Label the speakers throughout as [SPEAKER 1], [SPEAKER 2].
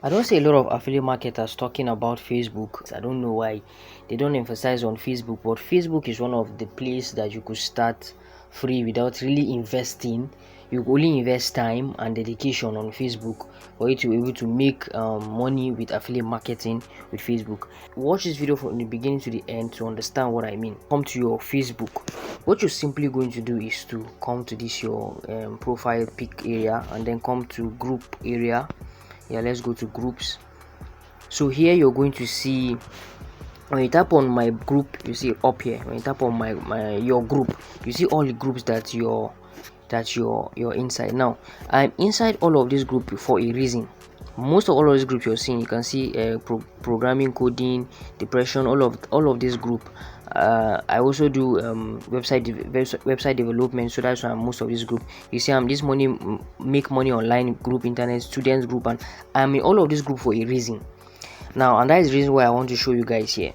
[SPEAKER 1] I don't see a lot of affiliate marketers talking about Facebook. I don't know why they don't emphasize on Facebook, but Facebook is one of the places that you could start free without really investing. You only invest time and dedication on Facebook for you to be able to make money with affiliate marketing with Facebook. Watch this video from the beginning to the end to understand what I mean. Come to your Facebook. What you're simply going to do is to come to this your profile pic area and then come to group area. Yeah, let's go to groups. So here you're going to see, when you tap on my group, you see up here, when you tap on your group, you see all the groups that you're inside. Now I'm inside all of this group for a reason. Most of all of these groups you're seeing, you can see programming, coding, depression, all of this group. I also do website development, so that's why I'm most of this group. You see, I'm this make money online group, internet students group, and I'm in all of this group for a reason. Now, and that is the reason why I want to show you guys here.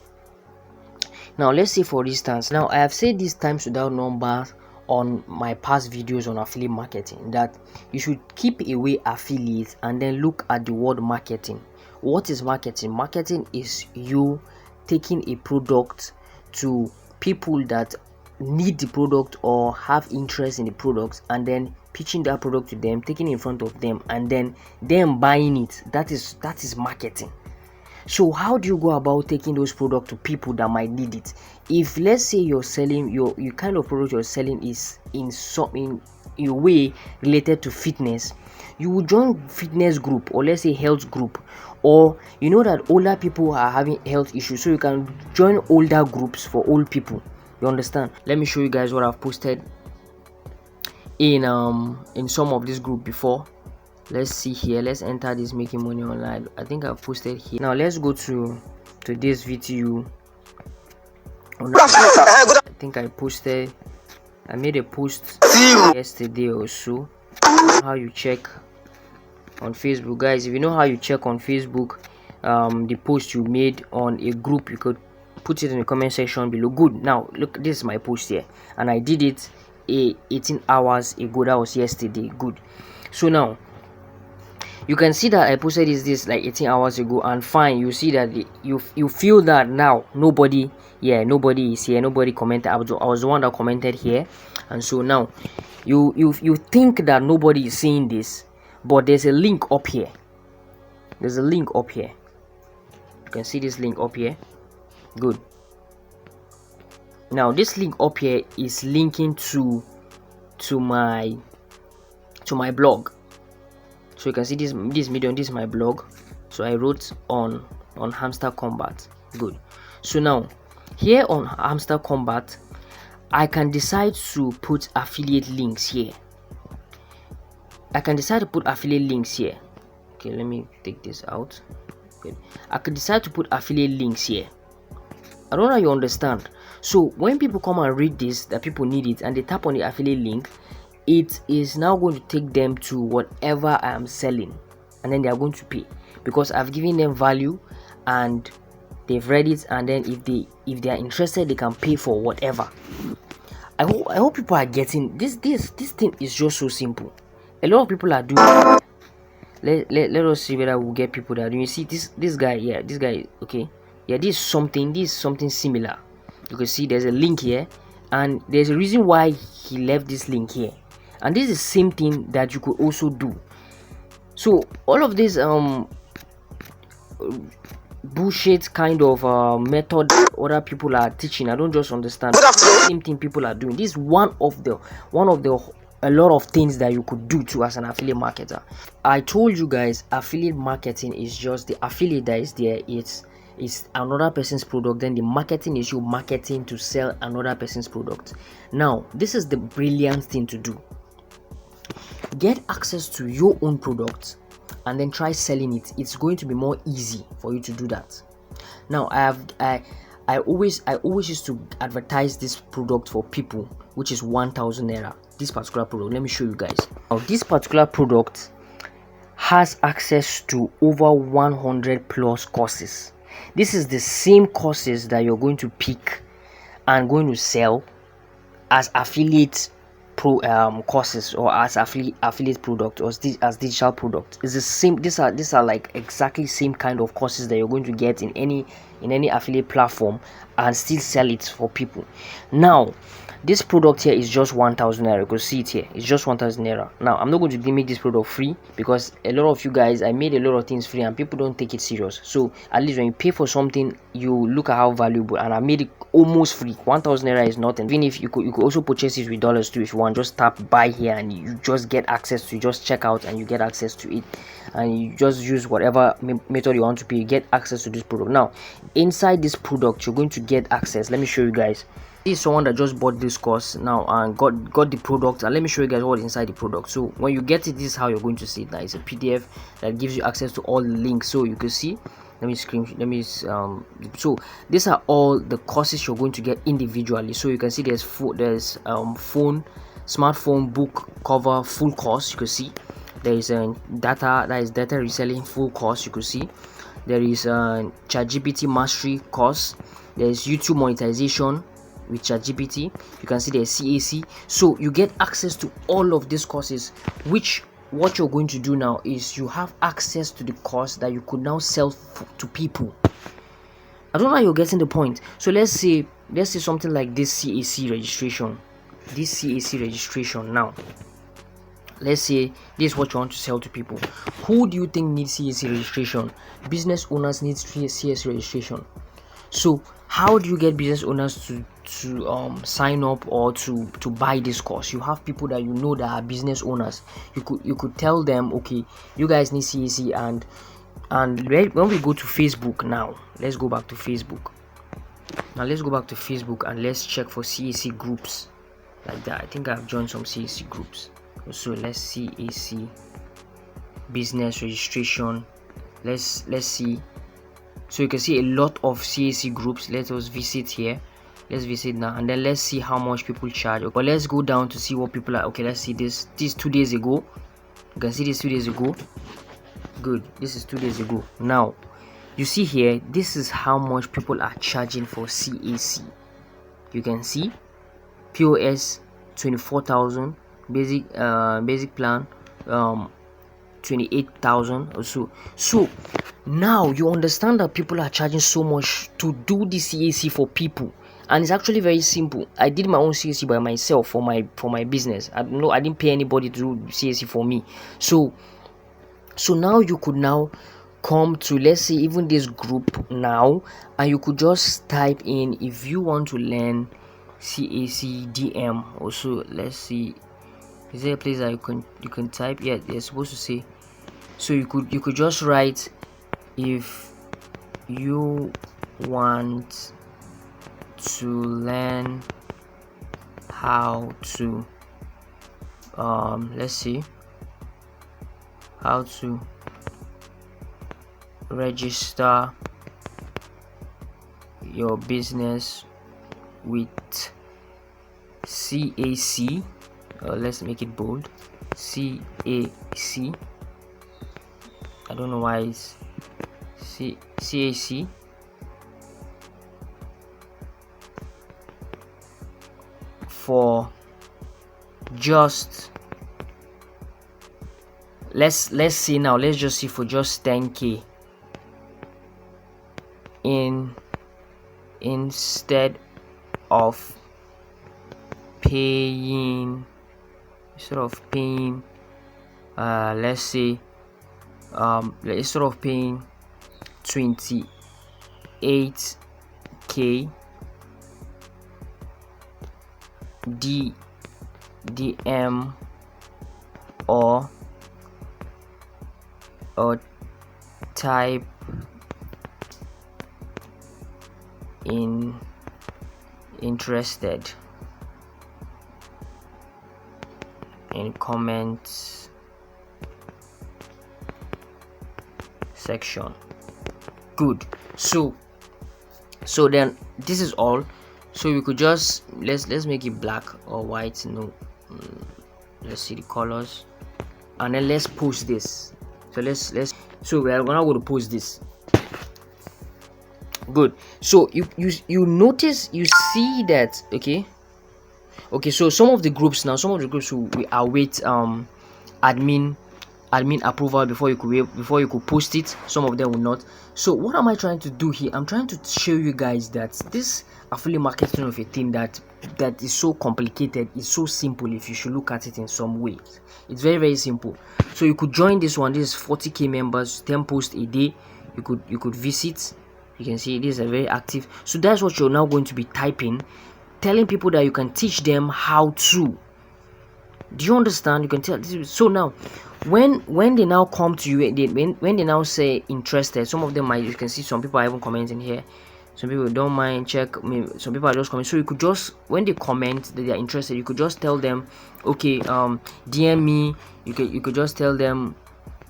[SPEAKER 1] Now let's say, for instance, now I have said this times without numbers on my past videos on affiliate marketing, that you should keep away affiliates and then look at the word marketing. What is marketing? Marketing is you taking a product to people that need the product or have interest in the product, and then pitching that product to them, taking it in front of them, and then them buying it. That is marketing. So how do you go about taking those products to people that might need it? If let's say you're selling your kind of product you're selling is in a way related to fitness, you will join fitness group, or let's say health group, or you know that older people are having health issues, so you can join older groups for old people. You understand? Let me show you guys what I've posted in some of this group before. Let's see here. Let's enter this making money online. I think I've posted here. Now let's go to this video. I think I made a post yesterday or so. How you check on Facebook, guys? If you know how you check on Facebook the post you made on a group, you could put it in the comment section below. Good. Now look, this is my post here, and I did it 18 hours ago. That was yesterday. Good. So now you can see that I posted this like 18 hours ago, and fine, you see that you feel that now nobody is here, nobody commented. I was the one that commented here, and so now you think that nobody is seeing this, but there's a link up here. There's a link up here. You can see this link up here. Good. Now this link up here is linking to my blog. So you can see this medium, this is my blog. So I wrote on Hamster Combat. Good. So now here on Hamster Combat, I can decide to put affiliate links here. Okay, let me take this out. Good. I can decide to put affiliate links here. I don't know how you understand. So when people come and read this, that people need it, and they tap on the affiliate link, it is now going to take them to whatever I am selling, and then they are going to pay, because I've given them value and they've read it, and then if they are interested, they can pay for whatever. I hope people are getting this thing is just so simple. A lot of people are doing. Let us see whether we'll get people that do. You see this guy, yeah, this guy, okay, yeah, this is something similar. You can see there's a link here, and there's a reason why he left this link here, and this is the same thing that you could also do. So all of this bullshit kind of method other people are teaching, I don't just understand. The same thing people are doing. This is one of the a lot of things that you could do too as an affiliate marketer. I told you guys, affiliate marketing is just the affiliate that is there. It's another person's product, then the marketing is you marketing to sell another person's product. Now this is the brilliant thing to do. Get access to your own product and then try selling it. It's going to be more easy for you to do that. Now I always used to advertise this product for people, which is 1,000 naira. This particular product, let me show you guys. Now this particular product has access to over 100 plus courses. This is the same courses that you're going to pick and going to sell as affiliate courses, or as affiliate product, or as digital product. It's the same. These are like exactly same kind of courses that you're going to get in any affiliate platform, and still sell it for people. Now this product here is just 1,000 naira. You can see it here, it's just 1,000 naira. Now I'm not going to make this product free, because a lot of you guys, I made a lot of things free and people don't take it serious. So at least when you pay for something, you look at how valuable, and I made it almost free. 1,000 naira is nothing. Even if you could also purchase it with dollars too if you want. Just tap buy here and you just get access to, just check out and you get access to it, and you just use whatever method you want to pay, you get access to this product. Now inside this product you're going to get access. Let me show you guys. This is someone that just bought this course now and got the product, and let me show you guys what's inside the product. So when you get it, this is how you're going to see it. Now it's a PDF that gives you access to all the links, so you can see. So these are all the courses you're going to get individually. So you can see there's smartphone book cover full course. You can see there is a data reselling full course. You can see there is a ChatGPT mastery course. There is YouTube monetization with ChatGPT. You can see there's CAC. So you get access to all of these courses, which what you're going to do now is you have access to the course that you could now sell to people. I don't know how you're getting the point. So let's say something like this CAC registration. Now let's say this is what you want to sell to people. Who do you think needs CAC registration? Business owners need CAC registration. So how do you get business owners to sign up or to buy this course? You have people that you know that are business owners. You could tell them, okay, you guys need CAC, and when we go to Facebook now, let's go back to Facebook. Now let's go back to Facebook and let's check for CAC groups like that. I think I've joined some CAC groups. So let's see CAC business registration. Let's see. So you can see a lot of CAC groups. Let us visit here. Let's visit now, and then let's see how much people charge. But let's go down to see what people are. Okay, let's see this. This is 2 days ago. You can see this 2 days ago. Good. This is 2 days ago. Now you see here, this is how much people are charging for CAC. You can see POS 24,000, basic plan 28,000 or so. So now you understand that people are charging so much to do the CAC for people, and it's actually very simple. I did my own CAC by myself for my business. I didn't pay anybody to do CAC for me. So now you could now come to, let's say, even this group now, and you could just type in if you want to learn CAC DM. Also, let's see, is there a place that you can type? Yeah, they're supposed to say. So you could just write if you want to learn how to let's see, how to register your business with CAC. Let's make it bold. CAC. I don't know why it's CAC. For just, let's see now. Let's just see for just 10K. Instead of paying let's say instead of paying 28K DM or type in interested in comments section. Good. So then this is all. So we could just let's make it black or white. No, let's see the colors, and then let's post this. So we are gonna go to post this. Good. So you notice, you see that, okay, Okay, so some of the groups will await admin approval before you could post it. Some of them will not. So what am I trying to do here? I'm trying to show you guys that this affiliate marketing of a thing that is so complicated is so simple if you should look at it in some way. It's very, very simple. So you could join this one. This is 40k members, 10 posts a day. You could visit. You can see this is very active. So that's what you're now going to be typing, telling people that you can teach them how to. Do you understand? You can tell. So now when they now come to you, when they now say interested, some of them might, you can see some people are even commenting here. Some people don't mind, check me. Some people are just commenting. So you could just, when they comment that they are interested, you could just tell them, okay, DM me. You could just tell them,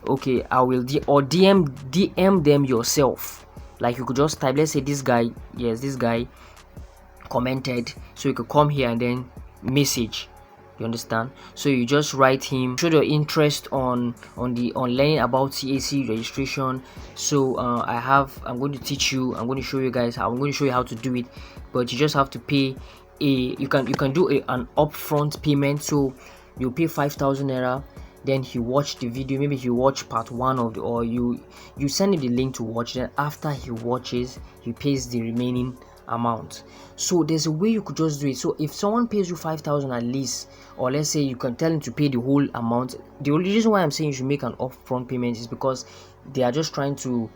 [SPEAKER 1] okay, I will or DM them yourself. Like you could just type, let's say this guy commented, so you could come here and then message. You understand? So you just write him, show your interest on learning about CAC registration. So I'm going to teach you, I'm going to show you guys how, I'm going to show you how to do it, but you just have to pay you can do an upfront payment. So you pay 5,000 naira, then he watched the video, maybe he watched part 1 of the, or you send him the link to watch, then after he watches, he pays the remaining amount. So there's a way you could just do it. So if someone pays you 5,000 at least, or let's say you can tell him to pay the whole amount, the only reason why I'm saying you should make an upfront payment is because they are just trying to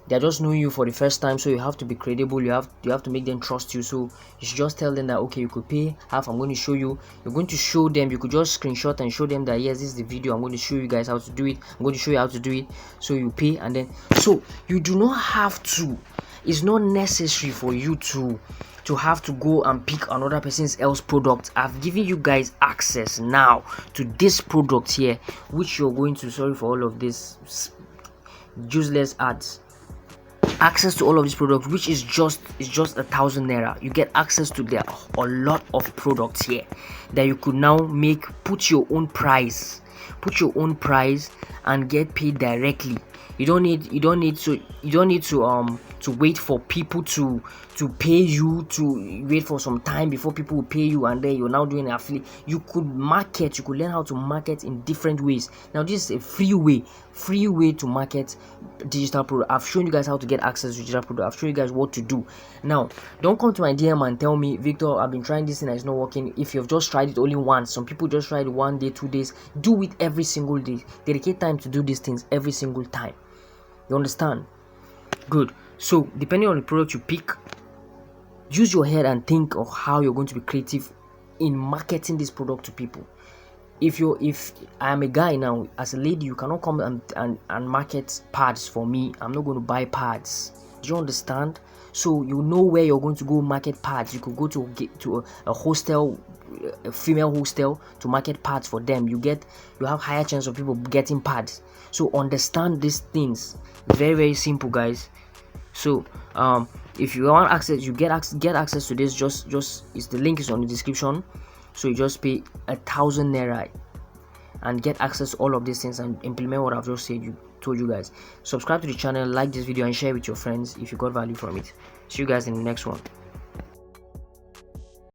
[SPEAKER 1] they're just knowing you for the first time, so you have to be credible, you have to make them trust you. So you should just tell them that, okay, you could pay half, I'm going to show you, you're going to show them, you could just screenshot and show them that yes, this is the video, I'm going to show you guys how to do it, I'm going to show you how to do it. So you pay, and then, so you do not have to, it's not necessary for you to have to go and pick another person's else product. I've given you guys access now to this product here, which you're going to, sorry for all of this useless ads, access to all of these products, which is just 1,000 naira. You get access to a lot of products here that you could now put your own price and get paid directly. You don't need to wait for people to pay you, to wait for some time before people will pay you, and then you're now doing an affiliate. You could learn how to market in different ways. Now this is a free way to market digital product. I've shown you guys how to get access to digital product. I've shown you guys what to do. Now don't come to my DM and tell me, Victor, I've been trying this and it's not working. If you've just tried it only once, some people just tried it 1 day, 2 days. Do it every single day. Dedicate time to do these things every single time. You understand? Good. So depending on the product you pick, use your head and think of how you're going to be creative in marketing this product to people. If I'm a guy now, as a lady, you cannot come and market pads for me. I'm not going to buy pads. Do you understand? So you know where you're going to go market pads. You could go to a hostel, a female hostel, to market pads for them. You have higher chance of people getting pads. So understand these things. Very, very simple, guys. So if you want access, you get access to this. Just the link is on the description. So you just pay 1,000 naira and get access to all of these things and implement what I've just told you guys. Subscribe to the channel, like this video, and share with your friends if you got value from it. See you guys in the next one.